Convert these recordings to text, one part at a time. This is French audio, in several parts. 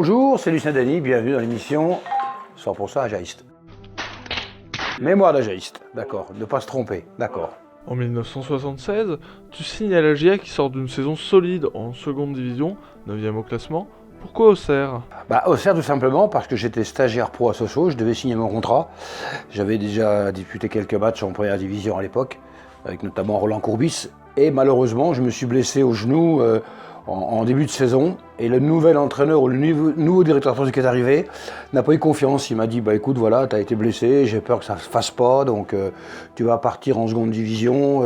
Bonjour, c'est Lucien Denis, bienvenue dans l'émission 100% Ajaïste. Mémoire d'Ajaïste, d'accord, ne pas se tromper, d'accord. En 1976, tu signes à la GIA qui sort d'une saison solide en seconde division, 9e au classement. Pourquoi Auxerre ? Auxerre tout simplement parce que j'étais stagiaire pro à Sochaux, je devais signer mon contrat. J'avais déjà disputé quelques matchs en première division à l'époque, avec notamment Roland Courbis. Et malheureusement, je me suis blessé au genou en début de saison. Et le nouvel entraîneur ou le nouveau directeur sportif qui est arrivé n'a pas eu confiance. Il m'a dit écoute, voilà, tu as été blessé, j'ai peur que ça ne se fasse pas, donc tu vas partir en seconde division,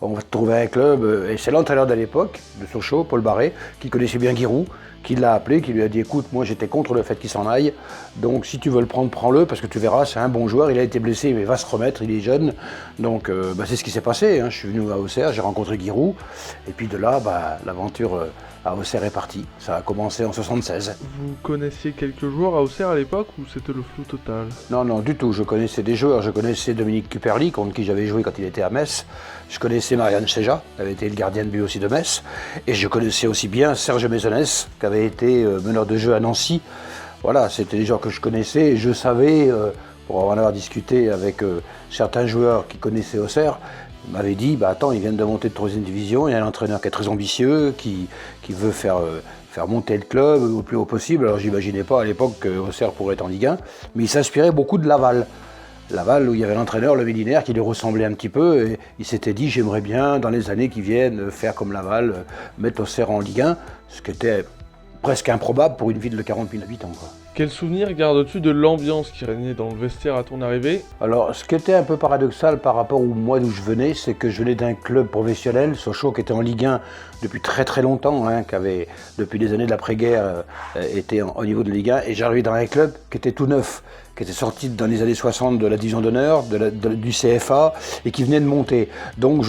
on va te trouver un club. Et c'est l'entraîneur de l'époque, de Sochaux, Paul Barré, qui connaissait bien Giroud, qui l'a appelé, qui lui a dit écoute, moi j'étais contre le fait qu'il s'en aille, donc si tu veux le prendre, prends-le, parce que tu verras, c'est un bon joueur, il a été blessé, mais il va se remettre, il est jeune. Donc c'est ce qui s'est passé, hein. Je suis venu à Auxerre, j'ai rencontré Giroud, et puis de là, l'aventure à Auxerre est partie. Ça a commencé en 76. Vous connaissiez quelques joueurs à Auxerre à l'époque ou c'était le flou total ? Non, du tout. Je connaissais des joueurs. Je connaissais Dominique Cuperli, contre qui j'avais joué quand il était à Metz. Je connaissais Marianne Seja, qui avait été le gardien de but aussi de Metz. Et je connaissais aussi bien Serge Maisonnès, qui avait été meneur de jeu à Nancy. Voilà, c'était des joueurs que je connaissais. Et je savais, pour en avoir discuté avec certains joueurs qui connaissaient Auxerre, il m'avait dit, attends, ils viennent de monter de 3e division, il y a un entraîneur qui est très ambitieux, qui veut faire monter le club au plus haut possible. Alors j'imaginais pas à l'époque qu'Auxerre pourrait être en Ligue 1, mais il s'inspirait beaucoup de Laval. Laval, où il y avait l'entraîneur, le millénaire, qui lui ressemblait un petit peu, et il s'était dit, j'aimerais bien, dans les années qui viennent, faire comme Laval, mettre Auxerre en Ligue 1, ce qui était presque improbable pour une ville de 40 000 habitants, quoi. Quel souvenir gardes-tu de l'ambiance qui régnait dans le vestiaire à ton arrivée ? Alors, ce qui était un peu paradoxal par rapport au mois d'où je venais, c'est que je venais d'un club professionnel, Sochaux, qui était en Ligue 1 depuis très très longtemps, qui avait, depuis les années de l'après-guerre, été au niveau de Ligue 1, et j'arrivais dans un club qui était tout neuf, qui était sorti dans les années 60 de la division d'honneur, du CFA, et qui venait de monter. Donc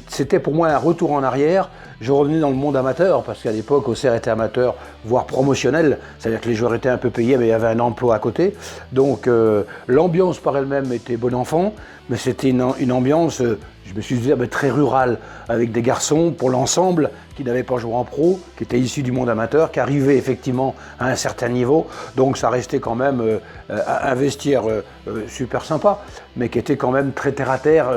c'était pour moi un retour en arrière. Je revenais dans le monde amateur, parce qu'à l'époque, Auxerre était amateur, voire promotionnel, c'est-à-dire que les joueurs étaient un peu payés, mais il y avait un emploi à côté. Donc l'ambiance par elle-même était bon enfant, mais c'était une ambiance, je me suis dit, très rurale, avec des garçons pour l'ensemble qui n'avaient pas joué en pro, qui étaient issus du monde amateur, qui arrivaient effectivement à un certain niveau. Donc ça restait quand même un vestiaire super sympa, mais qui était quand même très terre à terre.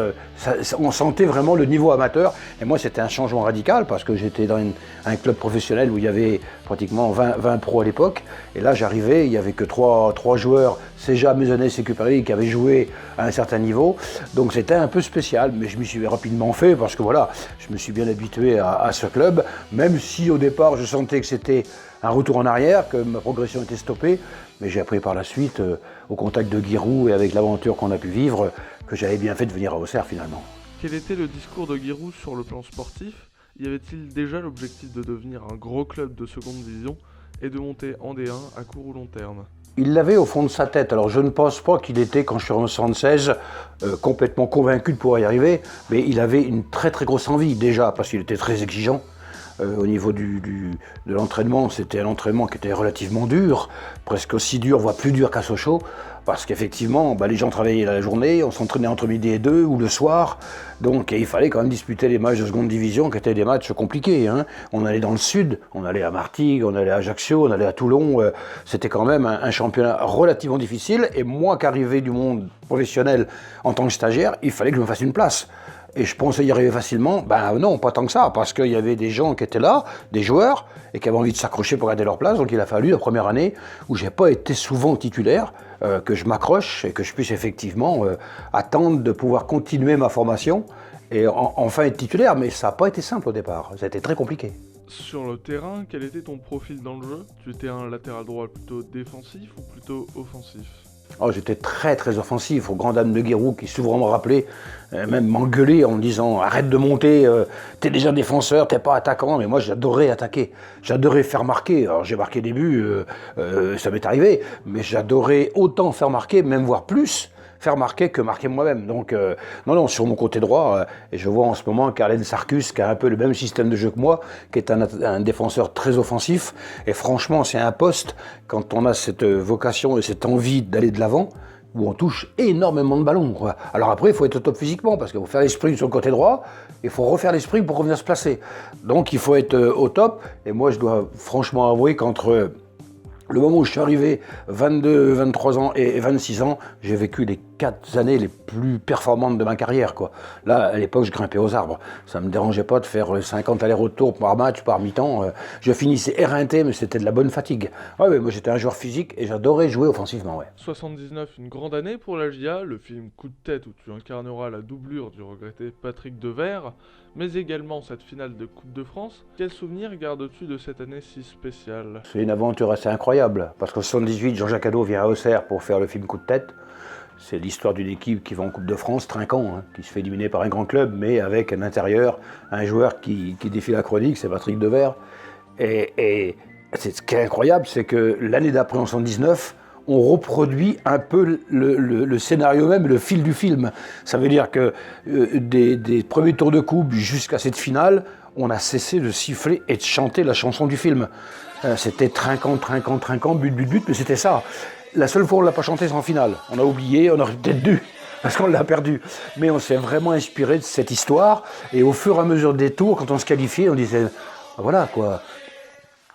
On sentait vraiment le niveau amateur. Et moi, c'était un changement radical parce que j'étais dans un club professionnel où il y avait pratiquement 20 pros à l'époque. Et là, j'arrivais, il n'y avait que trois joueurs, Seja, Maisonnès et Cuperli, qui avaient joué à un certain niveau. Donc c'était un peu spécial, mais je m'y suis rapidement fait parce que voilà, je me suis bien habitué à ce club. Même si au départ je sentais que c'était un retour en arrière, que ma progression était stoppée, mais j'ai appris par la suite, au contact de Giroud et avec l'aventure qu'on a pu vivre, que j'avais bien fait de venir à Auxerre finalement. Quel était le discours de Giroud sur le plan sportif ? Y avait-il déjà l'objectif de devenir un gros club de seconde division et de monter en D1 à court ou long terme ? Il l'avait au fond de sa tête. Alors je ne pense pas qu'il était, quand je suis en 76, complètement convaincu de pouvoir y arriver, mais il avait une très très grosse envie déjà, parce qu'il était très exigeant. Au niveau de l'entraînement, c'était un entraînement qui était relativement dur, presque aussi dur, voire plus dur qu'à Sochaux, parce qu'effectivement, les gens travaillaient la journée, on s'entraînait entre midi et 2 ou le soir, donc il fallait quand même disputer les matchs de seconde division qui étaient des matchs compliqués. On allait dans le sud, on allait à Martigues, on allait à Ajaccio, on allait à Toulon, c'était quand même un championnat relativement difficile, et moi qui arrivais du monde professionnel en tant que stagiaire, il fallait que je me fasse une place. Et je pensais y arriver facilement, non, pas tant que ça, parce qu'il y avait des gens qui étaient là, des joueurs, et qui avaient envie de s'accrocher pour garder leur place. Donc il a fallu, la première année, où j'ai pas été souvent titulaire, que je m'accroche et que je puisse effectivement attendre de pouvoir continuer ma formation et enfin être titulaire. Mais ça n'a pas été simple au départ, ça a été très compliqué. Sur le terrain, quel était ton profil dans le jeu ? Tu étais un latéral droit plutôt défensif ou plutôt offensif ? J'étais très très offensif, aux grandes dames de Giroud qui souvent me rappelaient, même m'engueulaient en me disant arrête de monter, t'es déjà défenseur, t'es pas attaquant. Mais moi j'adorais attaquer, j'adorais faire marquer. Alors j'ai marqué des buts, ça m'est arrivé, mais j'adorais autant faire marquer, même voire plus, faire marquer que marquer moi-même. Donc non, sur mon côté droit, et je vois en ce moment Carlen Sarkus qui a un peu le même système de jeu que moi, qui est un défenseur très offensif, et franchement c'est un poste, quand on a cette vocation et cette envie d'aller de l'avant, où on touche énormément de ballons, quoi. Alors après, il faut être au top physiquement, parce qu'il faut faire les sprints sur le côté droit, il faut refaire les sprints pour revenir se placer. Donc il faut être au top, et moi je dois franchement avouer qu'entre Le moment où je suis arrivé, 22, 23 ans et 26 ans, j'ai vécu les 4 années les plus performantes de ma carrière, quoi. Là, à l'époque, je grimpais aux arbres. Ça ne me dérangeait pas de faire 50 allers-retours par match, par mi-temps. Je finissais éreinté, mais c'était de la bonne fatigue. Ouais, moi j'étais un joueur physique et j'adorais jouer offensivement, ouais. 79, une grande année pour la GIA, le film Coup de tête où tu incarneras la doublure du regretté Patrick Devers, mais également cette finale de Coupe de France. Quel souvenir gardes-tu de cette année si spéciale? C'est une aventure assez incroyable, parce qu'en 78, Jean-Jacques Hano vient à Auxerre pour faire le film Coup de tête. C'est l'histoire d'une équipe qui va en Coupe de France, Trinquant, hein, qui se fait éliminer par un grand club, mais avec à l'intérieur un joueur qui défie la chronique, c'est Patrick Devers. Et ce qui est incroyable, c'est que l'année d'après, en 79, on reproduit un peu le scénario même, le fil du film. Ça veut dire que des premiers tours de coupe jusqu'à cette finale, on a cessé de siffler et de chanter la chanson du film. C'était trinquant, trinquant, trinquant, but, mais c'était ça. La seule fois où on ne l'a pas chanté, c'est en finale. On a oublié, on aurait peut-être dû, parce qu'on l'a perdu. Mais on s'est vraiment inspiré de cette histoire, et au fur et à mesure des tours, quand on se qualifiait, on disait, voilà quoi.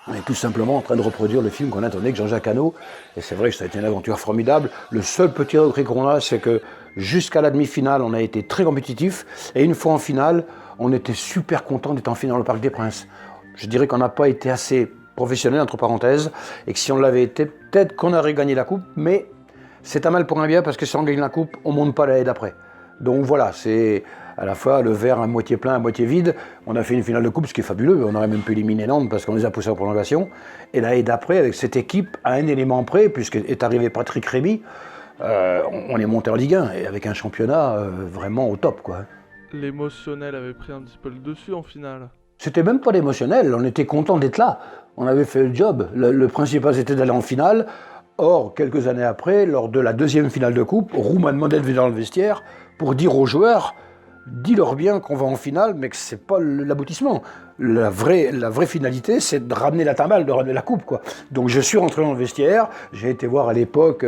On est tout simplement en train de reproduire le film qu'on a tourné avec Jean-Jacques Hano. Et c'est vrai que ça a été une aventure formidable. Le seul petit regret qu'on a, c'est que jusqu'à la demi-finale, on a été très compétitif. Et une fois en finale, on était super content d'être en finale au Parc des Princes. Je dirais qu'on n'a pas été assez professionnel, entre parenthèses, et que si on l'avait été, peut-être qu'on aurait gagné la coupe, mais c'est un mal pour un bien, parce que si on gagne la coupe, on ne monte pas l'année d'après. Donc voilà, c'est à la fois le verre à moitié plein, à moitié vide. On a fait une finale de coupe, ce qui est fabuleux. On aurait même pu éliminer Nantes parce qu'on les a poussés en prolongation. Et l'année d'après, avec cette équipe, à un élément près, puisqu'est arrivé Patrick Rémy, on est monté en Ligue 1, et avec un championnat vraiment au top, quoi. L'émotionnel avait pris un petit peu le dessus en finale. C'était même pas l'émotionnel, on était content d'être là. On avait fait le job. Le principal, c'était d'aller en finale. Or, quelques années après, lors de la deuxième finale de coupe, Roux m'a demandé de venir dans le vestiaire pour dire aux joueurs, dis-leur bien qu'on va en finale, mais que c'est pas l'aboutissement. La vraie finalité, c'est de ramener la timbale, de ramener la coupe, quoi. Donc je suis rentré dans le vestiaire, j'ai été voir à l'époque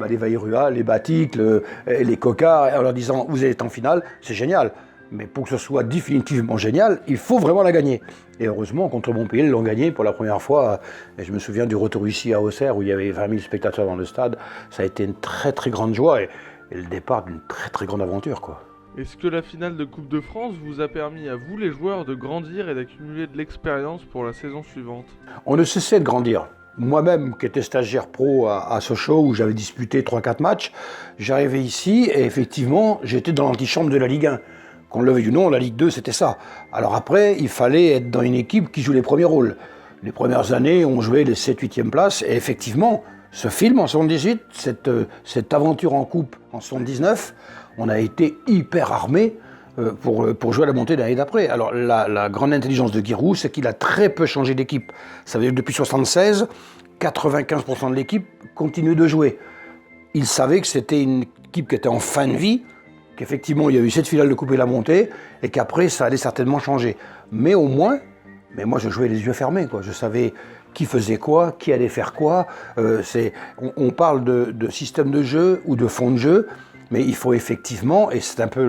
les Vairua, les Batik, les Coca, en leur disant, vous êtes en finale, c'est génial. Mais pour que ce soit définitivement génial, il faut vraiment la gagner. Et heureusement, contre Montpellier, ils l'ont gagné pour la première fois. Et je me souviens du retour ici à Auxerre, où il y avait 20 000 spectateurs dans le stade. Ça a été une très très grande joie et le départ d'une très très grande aventure, quoi. Est-ce que la finale de Coupe de France vous a permis à vous, les joueurs, de grandir et d'accumuler de l'expérience pour la saison suivante? On ne cessait de grandir. Moi-même, qui étais stagiaire pro à Sochaux, où j'avais disputé 3-4 matchs, j'arrivais ici et effectivement, j'étais dans l'antichambre de la Ligue 1. Qu'on le veuille ou non, la Ligue 2, c'était ça. Alors après, il fallait être dans une équipe qui joue les premiers rôles. Les premières années, on jouait les 7-8e places. Et effectivement, ce film en 78, cette aventure en coupe en 79, on a été hyper armés pour jouer à la montée l'année d'après. Alors la grande intelligence de Giroud, c'est qu'il a très peu changé d'équipe. Ça veut dire que depuis 76, 95% de l'équipe continue de jouer. Il savait que c'était une équipe qui était en fin de vie, qu'effectivement, il y a eu cette finale de coupe et la montée, et qu'après, ça allait certainement changer. Mais au moins, moi, je jouais les yeux fermés, quoi. Je savais qui faisait quoi, qui allait faire quoi. On parle de système de jeu ou de fond de jeu, mais il faut effectivement, et c'est un peu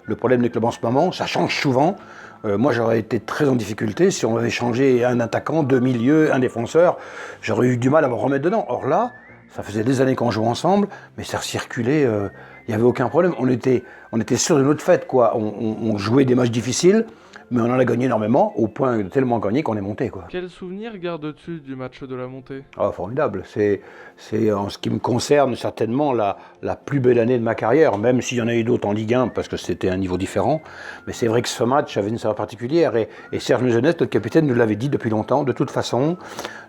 le problème des clubs en ce moment, ça change souvent. Moi, j'aurais été très en difficulté si on avait changé un attaquant, deux milieux, un défenseur. J'aurais eu du mal à me remettre dedans. Or là, ça faisait des années qu'on jouait ensemble, mais ça circulait, il n'y avait aucun problème. On était sûr de notre fête, quoi. On jouait des matchs difficiles, mais on en a gagné énormément, au point de tellement gagner qu'on est monté, quoi. Quel souvenir gardes-tu du match de la montée? Ah, formidable. C'est en ce qui me concerne certainement la plus belle année de ma carrière, même s'il y en a eu d'autres en Ligue 1, parce que c'était un niveau différent. Mais c'est vrai que ce match avait une saveur particulière. Et Serge Maisonneuve, notre capitaine, nous l'avait dit depuis longtemps. De toute façon,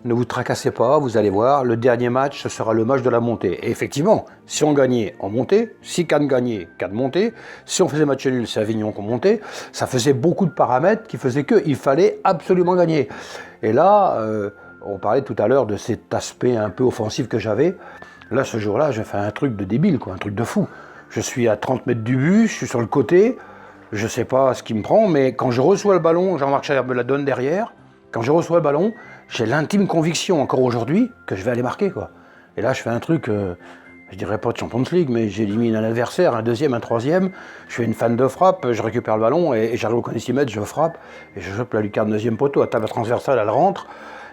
ne vous tracassez pas, vous allez voir, le dernier match, ce sera le match de la montée. Et effectivement, si on gagnait, on montait. Si Cannes gagnait, Cannes montait. Si on faisait match nul, c'est Avignon qu'on montait. Ça faisait beaucoup de paramètres qui faisaient qu'il fallait absolument gagner. Et là, on parlait tout à l'heure de cet aspect un peu offensif que j'avais. Là, ce jour-là, j'ai fait un truc de débile, quoi, un truc de fou. Je suis à 30 mètres du but, je suis sur le côté, je ne sais pas ce qui me prend, mais quand je reçois le ballon, Jean-Marc Chaire me la donne derrière. Quand je reçois le ballon, j'ai l'intime conviction, encore aujourd'hui, que je vais aller marquer, quoi. Et là, je fais un truc, je dirais pas de Champions League, mais j'élimine un adversaire, un deuxième, un troisième. Je fais une fan de frappe, je récupère le ballon et j'arrive au coin des 6 mètres, je frappe et je chope la lucarne deuxième poteau. À table transversale, elle rentre.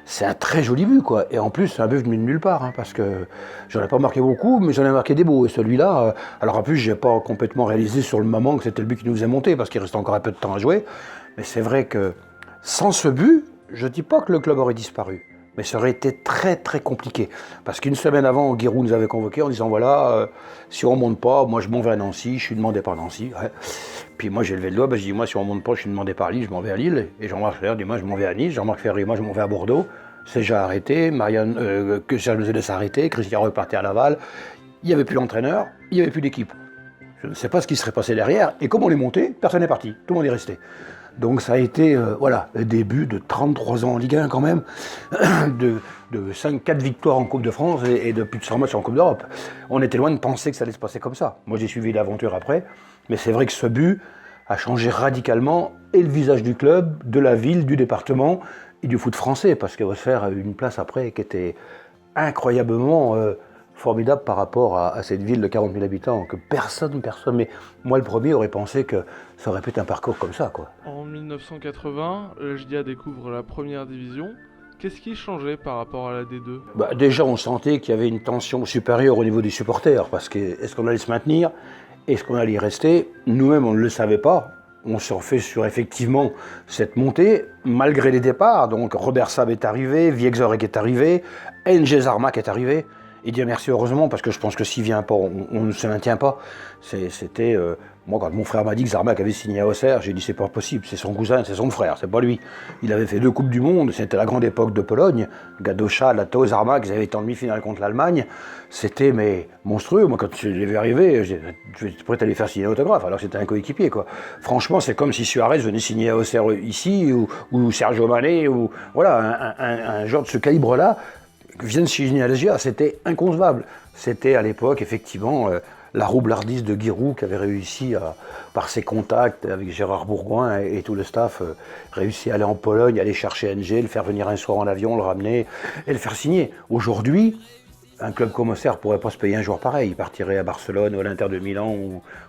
c'est un très joli but, quoi. Et en plus, c'est un but venu de nulle part, hein, parce que j'en ai pas marqué beaucoup, mais j'en ai marqué des beaux. Et celui-là, alors en plus, j'ai pas complètement réalisé sur le moment que c'était le but qui nous faisait monter, parce qu'il restait encore un peu de temps à jouer. Mais c'est vrai que sans ce but, je dis pas que le club aurait disparu. Mais ça aurait été très très compliqué. Parce qu'une semaine avant, Giroud nous avait convoqués en disant voilà, si on ne monte pas, moi je m'en vais à Nancy, je suis demandé par Nancy. Ouais. Puis moi j'ai levé le doigt, je dis moi si on ne monte pas, je suis demandé par Lille, je m'en vais à Lille. Et Jean-Marc Ferry dit moi je m'en vais à Nice, Jean-Marc Ferry, moi je m'en vais à Bordeaux. C'est déjà arrêté, que Serge Louzelet s'est arrêté, Christian repartait à Laval. Il n'y avait plus l'entraîneur, il n'y avait plus d'équipe. Je ne sais pas ce qui serait passé derrière. Et comme on est monté, personne n'est parti, tout le monde est resté. Donc ça a été le début de 33 ans en Ligue 1 quand même, de 5-4 victoires en Coupe de France et de plus de 100 matchs en Coupe d'Europe. On était loin de penser que ça allait se passer comme ça. Moi j'ai suivi l'aventure après, mais c'est vrai que ce but a changé radicalement et le visage du club, de la ville, du département et du foot français, parce qu'il va se faire une place après qui était incroyablement formidable par rapport à cette ville de 40 000 habitants, que personne, mais moi le premier aurait pensé que ça aurait pu être un parcours comme ça, quoi. En 1980, la JDA découvre la première division. Qu'est-ce qui changeait par rapport à la D2 ? Déjà, on sentait qu'il y avait une tension supérieure au niveau des supporters, parce que est-ce qu'on allait se maintenir ? Est-ce qu'on allait y rester ? Nous-mêmes, on ne le savait pas. On surfait sur effectivement cette montée, malgré les départs. Donc Robert Sab est arrivé, Viexorek est arrivé, NG Zarmak est arrivé. Et Dieu merci, heureusement, parce que je pense que s'il ne vient pas, on ne se maintient pas. C'était moi, quand mon frère m'a dit que Zarmak avait signé à Auxerre, j'ai dit c'est pas possible, c'est son cousin, c'est son frère, c'est pas lui. Il avait fait 2 Coupes du Monde, c'était la grande époque de Pologne. Gadocha, Lato, Zarmak, ils avaient été en demi-finale contre l'Allemagne. C'était monstrueux. Moi, quand je l'ai vu arriver, j'étais prêt à lui faire signer l'autographe, alors que c'était un coéquipier, quoi. Franchement, c'est comme si Suarez venait signer à Auxerre ici, ou Sergio Mané, ou voilà, un genre de ce calibre-là. Viennent signer à la GIA, c'était inconcevable. C'était à l'époque, effectivement, la roublardise de Giroud qui avait réussi, par ses contacts avec Gérard Bourgoin et tout le staff, réussi à aller en Pologne, aller chercher NG, le faire venir un soir en avion, le ramener et le faire signer. Aujourd'hui, un club comme Auxerre ne pourrait pas se payer un joueur pareil. Il partirait à Barcelone ou à l'Inter de Milan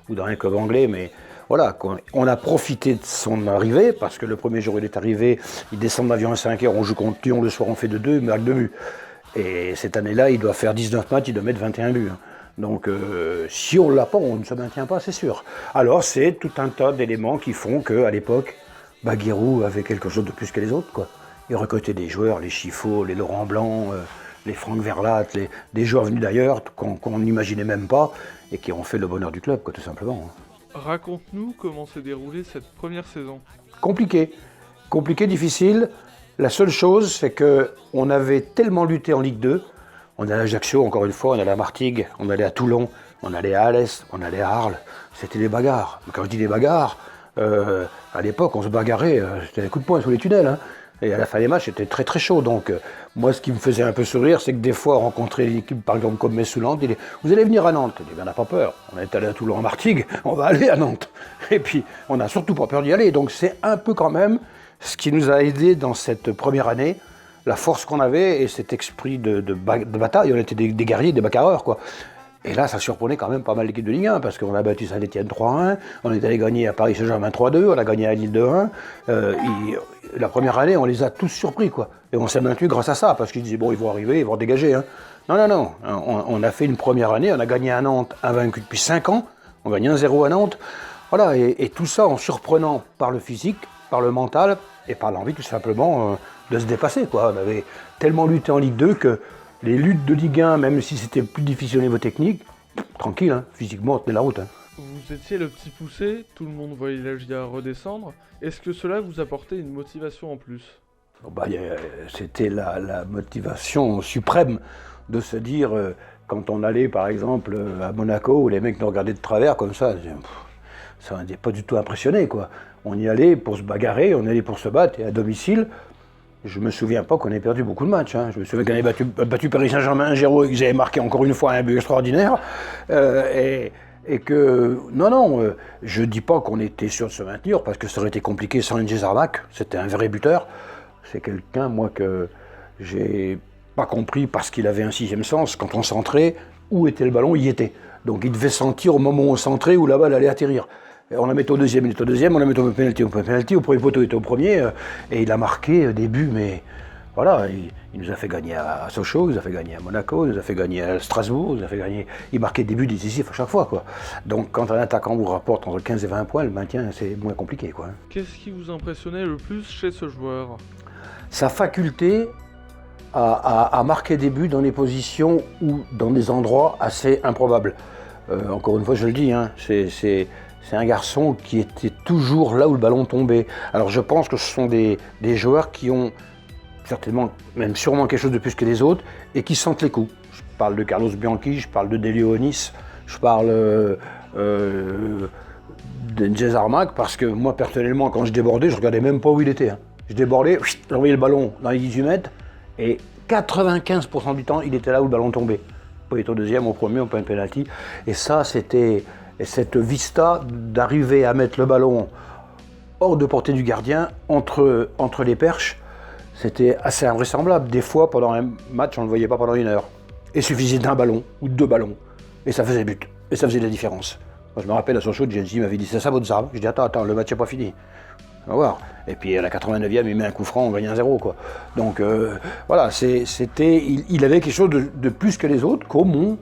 ou dans un club anglais, mais voilà, on a profité de son arrivée, parce que le premier jour où il est arrivé, il descend de l'avion à 5h, on joue contre Lyon, le soir on fait de 2, mais avec 2 buts. Et cette année-là, il doit faire 19 matchs, il doit mettre 21 buts. Donc si on ne l'a pas, on ne se maintient pas, c'est sûr. Alors c'est tout un tas d'éléments qui font qu'à l'époque, Giroud avait quelque chose de plus que les autres, quoi. Il recrutait des joueurs, les Chiffot, les Laurent Blanc, les Franck Verlat, des joueurs venus d'ailleurs qu'on n'imaginait même pas et qui ont fait le bonheur du club, quoi, tout simplement. Raconte-nous comment s'est déroulée cette première saison. Compliqué, difficile. La seule chose, c'est qu'on avait tellement lutté en Ligue 2, on allait à Ajaccio, encore une fois, on allait à Martigues, on allait à Toulon, on allait à Alès, on allait à Arles, c'était des bagarres. Quand je dis des bagarres, à l'époque, on se bagarrait, c'était des coups de poing sous les tunnels, hein. Et à la fin des matchs, c'était très très chaud. Donc moi, ce qui me faisait un peu sourire, c'est que des fois, on rencontrait une équipe, par exemple, comme Metz-Soulantes, il dit « Vous allez venir à Nantes ?» Je dis « On n'a pas peur, on est allé à Toulon, à Martigues, on va aller à Nantes. » Et puis, on n'a surtout pas peur d'y aller. Donc c'est un peu quand même ce qui nous a aidés dans cette première année, la force qu'on avait et cet esprit de bataille. On était des guerriers, des bagarreurs, quoi. Et là, ça surprenait quand même pas mal l'équipe de Ligue 1, parce qu'on a battu Saint-Etienne 3-1, on est allé gagner à Paris Saint-Germain 3-2, on a gagné à Lille 2-1. La première année, on les a tous surpris, quoi. Et on s'est maintenu grâce à ça, parce qu'ils disaient, bon, ils vont arriver, ils vont dégager. Hein. Non. On a fait une première année, on a gagné à Nantes, invaincu depuis 5 ans, on a gagné 1-0 à Nantes. Voilà, et tout ça en surprenant par le physique, par le mental, et par l'envie tout simplement de se dépasser, quoi. On avait tellement lutté en Ligue 2 que les luttes de Ligue 1, même si c'était plus difficile au niveau technique, tranquille, hein, physiquement, on tenait la route. Hein. Vous étiez le petit poussé, tout le monde voyait la GIA redescendre. Est-ce que cela vous apportait une motivation en plus ? C'était la motivation suprême de se dire, quand on allait par exemple à Monaco, où les mecs nous regardaient de travers comme ça n'était pas du tout impressionné, quoi. On y allait pour se bagarrer, on y allait pour se battre, et à domicile, je me souviens pas qu'on ait perdu beaucoup de matchs. Hein. Je me souviens qu'on avait battu Paris Saint-Germain 1-0 et que j'avais marqué encore une fois un but extraordinaire. Et que, je dis pas qu'on était sûr de se maintenir, parce que ça aurait été compliqué sans NG Zarmak. C'était un vrai buteur. C'est quelqu'un, moi, que j'ai pas compris parce qu'il avait un 6e sens. Quand on centrait, où était le ballon, il y était. Donc il devait sentir au moment où on centrait, où la balle allait atterrir. Et on la mettait au deuxième, il était au deuxième, on la mettait au penalty, au premier poteau, il était au premier. Et il a marqué des buts, mais Voilà, il nous a fait gagner à Sochaux, il nous a fait gagner à Monaco, il nous a fait gagner à Strasbourg, il nous a fait gagner. Il marquait des buts décisifs à chaque fois, quoi. Donc quand un attaquant vous rapporte entre 15 et 20 points, le maintien c'est moins compliqué, quoi. Qu'est-ce qui vous impressionnait le plus chez ce joueur? Sa faculté à marquer des buts dans des positions ou dans des endroits assez improbables. Encore une fois, je le dis, hein, c'est un garçon qui était toujours là où le ballon tombait. Alors je pense que ce sont des joueurs qui ont certainement, même sûrement quelque chose de plus que les autres, et qui sentent les coups. Je parle de Carlos Bianchi, je parle de Delionis, je parle de Jez Armac, parce que moi, personnellement, quand je débordais, je regardais même pas où il était. Hein. Je débordais, j'envoyais le ballon dans les 18 mètres, et 95% du temps, il était là où le ballon tombait. Pas être au deuxième, au premier, au point de pénalty. Et ça, c'était cette vista d'arriver à mettre le ballon hors de portée du gardien, entre les perches. C'était assez invraisemblable. Des fois, pendant un match, on ne le voyait pas pendant 1 heure. Il suffisait d'un ballon ou de 2 ballons. Et ça faisait but. Et ça faisait la différence. Moi, je me rappelle à Sochaux, Genji m'avait dit c'est ça votre arme. Je dis attends, le match n'est pas fini. On va voir. Et puis à la 89e, il met un coup franc, on gagne 1-0, quoi. Donc voilà, il avait quelque chose de plus que les autres, comme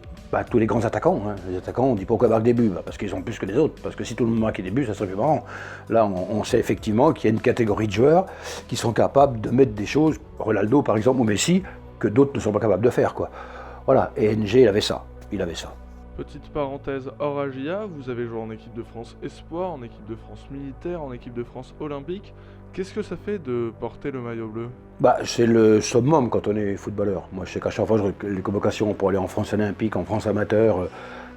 tous les grands attaquants. Hein. Les attaquants, on dit pourquoi ils marquent des buts, parce qu'ils ont plus que les autres. Parce que si tout le monde marquait des buts, ça serait plus marrant. Là, on sait effectivement qu'il y a une catégorie de joueurs qui sont capables de mettre des choses, Ronaldo par exemple, ou Messi, que d'autres ne sont pas capables de faire, quoi. Voilà, et NG, il avait ça. Petite parenthèse hors AGIA, vous avez joué en équipe de France Espoir, en équipe de France Militaire, en équipe de France Olympique. Qu'est-ce que ça fait de porter le maillot bleu? C'est le summum quand on est footballeur. Moi, je sais qu'à chaque fois, les convocations pour aller en France Olympique, en France Amateur,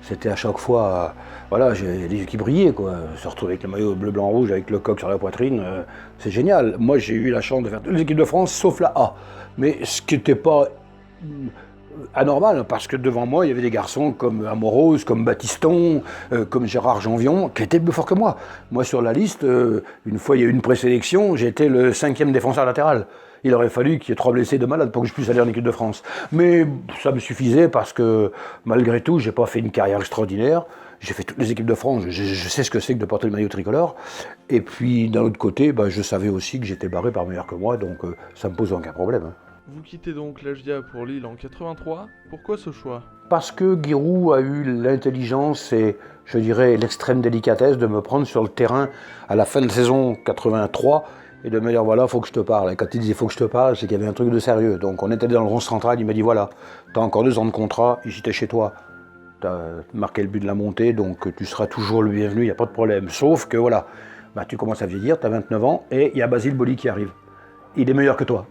c'était à chaque fois, voilà, j'ai des yeux qui brillaient, quoi. Se retrouver avec le maillot bleu, blanc, rouge, avec le coq sur la poitrine, c'est génial. Moi, j'ai eu la chance de faire toutes les équipes de France, sauf la A. Mais ce qui n'était pas anormal, parce que devant moi, il y avait des garçons comme Amoros, comme Battiston, comme Gérard Janvion, qui étaient plus forts que moi. Moi, sur la liste, une fois il y a eu une présélection, j'étais le 5e défenseur latéral. Il aurait fallu qu'il y ait 3 blessés de malades pour que je puisse aller en équipe de France. Mais ça me suffisait parce que, malgré tout, j'ai pas fait une carrière extraordinaire. J'ai fait toutes les équipes de France, je sais ce que c'est que de porter le maillot tricolore. Et puis, d'un autre côté, je savais aussi que j'étais barré par meilleur que moi, donc ça me pose aucun problème. Hein. Vous quittez donc l'AGIA pour Lille en 83. Pourquoi ce choix? Parce que Giroud a eu l'intelligence et, je dirais, l'extrême délicatesse de me prendre sur le terrain à la fin de saison 83 et de me dire voilà, faut que je te parle. Et quand il disait faut que je te parle, c'est qu'il y avait un truc de sérieux. Donc on était dans le rond central, il m'a dit voilà, t'as encore 2 ans de contrat, ici t'es chez toi. T'as marqué le but de la montée, donc tu seras toujours le bienvenu, il n'y a pas de problème. Sauf que voilà, tu commences à vieillir, t'as 29 ans et il y a Basile Boli qui arrive. Il est meilleur que toi.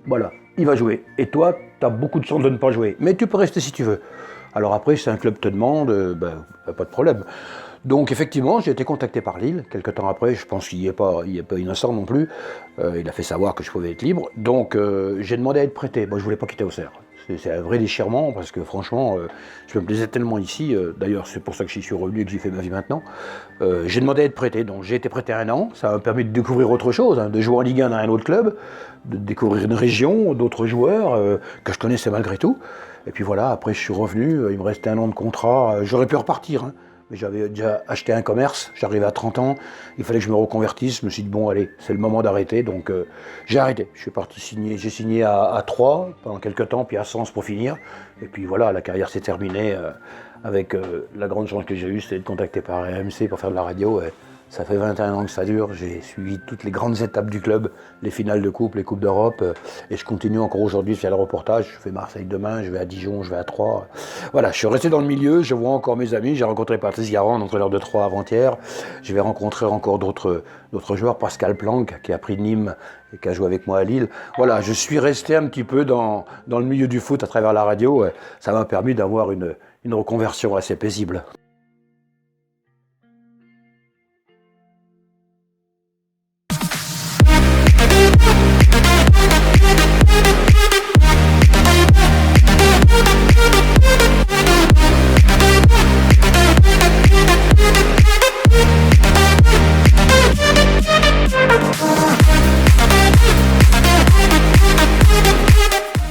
Voilà, il va jouer. Et toi, tu as beaucoup de chance de ne pas jouer. Mais tu peux rester si tu veux. Alors après, si un club te demande, pas de problème. Donc effectivement, j'ai été contacté par Lille. Quelques temps après, je pense qu'il n'est pas innocent non plus. Il a fait savoir que je pouvais être libre. Donc j'ai demandé à être prêté. Moi, je ne voulais pas quitter Auxerre. C'est un vrai déchirement parce que franchement, je me plaisais tellement ici. D'ailleurs, c'est pour ça que j'y suis revenu et que j'y fais ma vie maintenant. J'ai demandé à être prêté. Donc j'ai été prêté 1 an. Ça m'a permis de découvrir autre chose, hein, de jouer en Ligue 1 dans un autre club, de découvrir une région, d'autres joueurs que je connaissais malgré tout. Et puis voilà, après je suis revenu. Il me restait 1 an de contrat. J'aurais pu repartir. Hein. Mais j'avais déjà acheté un commerce, j'arrivais à 30 ans, il fallait que je me reconvertisse, je me suis dit bon allez, c'est le moment d'arrêter, donc j'ai arrêté. Je suis parti signer, j'ai signé à Troyes pendant quelques temps, puis à Sens pour finir, et puis voilà, la carrière s'est terminée avec la grande chance que j'ai eue, c'était de contacter par RMC pour faire de la radio. Ça fait 21 ans que ça dure, j'ai suivi toutes les grandes étapes du club, les finales de coupe, les coupes d'Europe, et je continue encore aujourd'hui de faire le reportage. Je fais Marseille demain, je vais à Dijon, je vais à Troyes. Voilà, je suis resté dans le milieu, je vois encore mes amis, j'ai rencontré Patrice Garand, entraîneur de Troyes avant-hier, je vais rencontrer encore d'autres joueurs, Pascal Planck, qui a pris Nîmes et qui a joué avec moi à Lille. Voilà, je suis resté un petit peu dans le milieu du foot à travers la radio, ça m'a permis d'avoir une reconversion assez paisible.